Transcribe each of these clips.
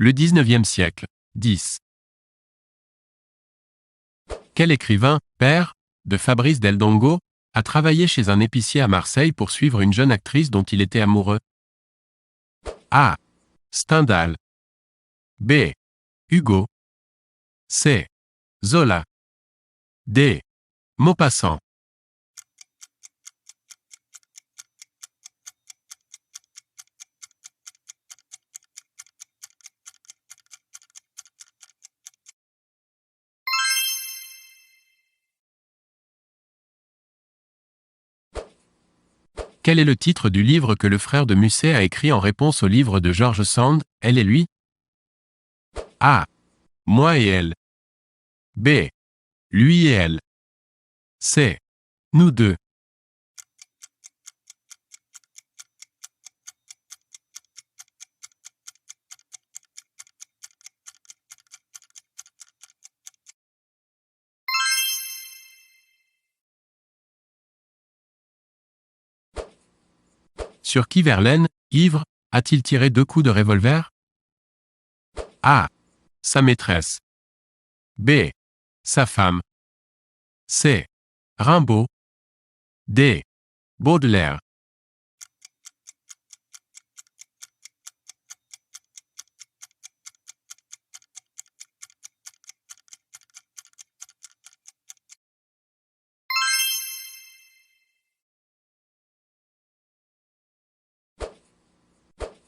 Le 19e siècle. 10. Quel écrivain, père, de Fabrice Del Dongo, a travaillé chez un épicier à Marseille pour suivre une jeune actrice dont il était amoureux? A. Stendhal. B. Hugo. C. Zola. D. Maupassant. Quel est le titre du livre que le frère de Musset a écrit en réponse au livre de George Sand, Elle et lui? A. Moi et elle. B. Lui et elle. C. Nous deux. Sur qui Verlaine, ivre, a-t-il tiré 2 coups de revolver? A. Sa maîtresse. B. Sa femme. C. Rimbaud. D. Baudelaire.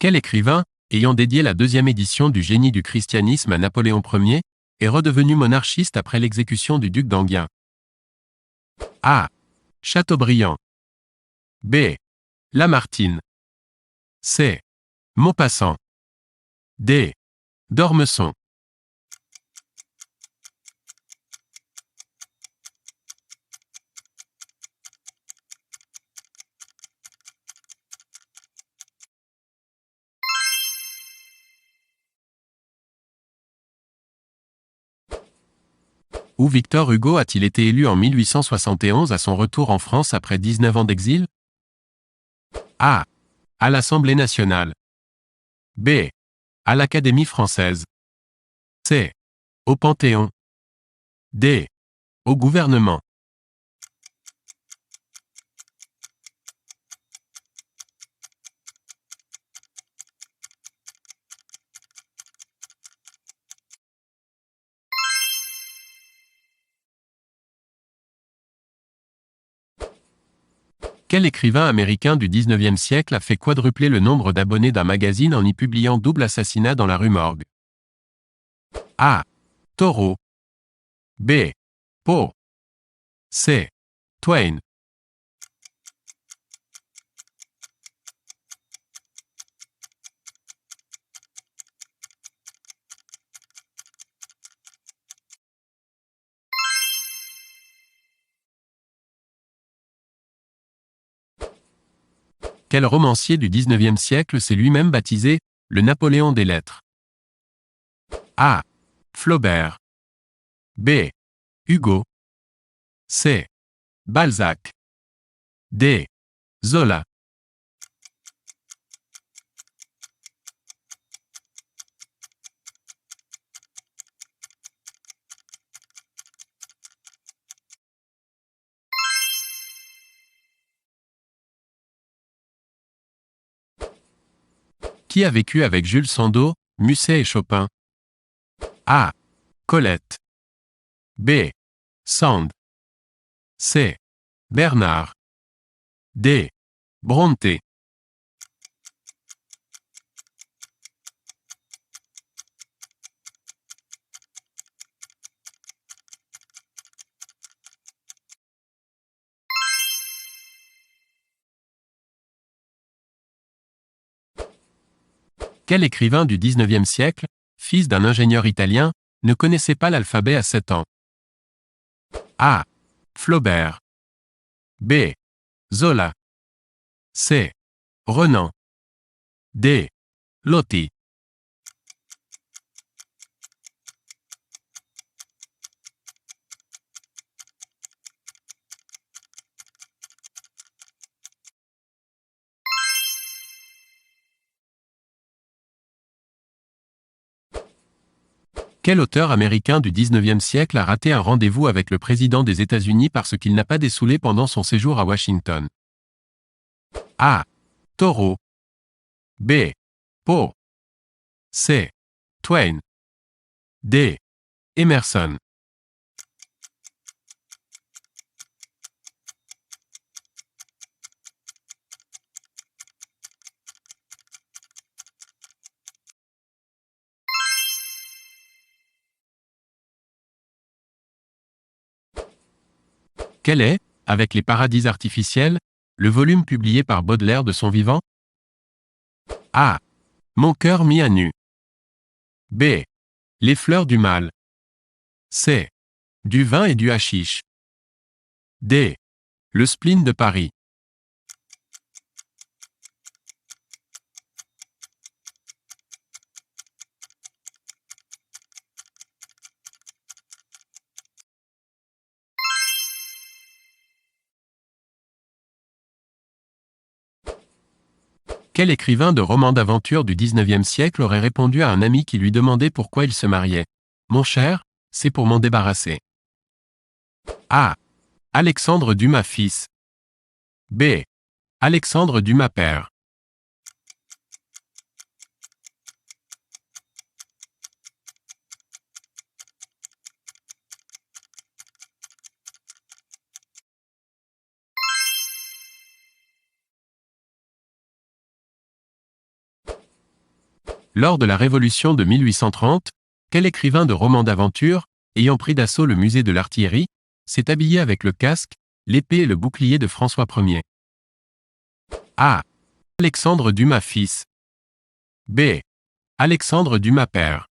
Quel écrivain, ayant dédié la 2e édition du Génie du christianisme à Napoléon Ier, est redevenu monarchiste après l'exécution du duc d'Enghien? A. Chateaubriand. B. Lamartine. C. Maupassant. D. d'Ormesson. Où Victor Hugo a-t-il été élu en 1871 à son retour en France après 19 ans d'exil? A. À l'Assemblée nationale. B. À l'Académie française. C. Au Panthéon. D. Au gouvernement. Quel écrivain américain du 19e siècle a fait quadrupler le nombre d'abonnés d'un magazine en y publiant Double assassinat dans la rue Morgue? A. Thoreau. B. Poe. C. Twain. Quel romancier du 19e siècle s'est lui-même baptisé le Napoléon des lettres? A. Flaubert. B. Hugo. C. Balzac. D. Zola. Qui a vécu avec Jules Sandeau, Musset et Chopin? A. Colette. B. Sand. C. Bernard. D. Brontë. Quel écrivain du 19e siècle, fils d'un ingénieur italien, ne connaissait pas l'alphabet à 7 ans? A. Flaubert. B. Zola. C. Renan. D. Loti. Quel auteur américain du XIXe siècle a raté un rendez-vous avec le président des États-Unis parce qu'il n'a pas dessoulé pendant son séjour à Washington? A. Thoreau. B. Poe. C. Twain. D. Emerson. Quel est, avec les paradis artificiels, le volume publié par Baudelaire de son vivant? A. Mon cœur mis à nu. B. Les fleurs du mal. C. Du vin et du hashish. D. Le spleen de Paris. Quel écrivain de romans d'aventure du XIXe siècle aurait répondu à un ami qui lui demandait pourquoi il se mariait? Mon cher, c'est pour m'en débarrasser. A. Alexandre Dumas fils. B. Alexandre Dumas père. Lors de la Révolution de 1830, quel écrivain de romans d'aventure, ayant pris d'assaut le musée de l'artillerie, s'est habillé avec le casque, l'épée et le bouclier de François Ier? A. Alexandre Dumas fils. B. Alexandre Dumas père.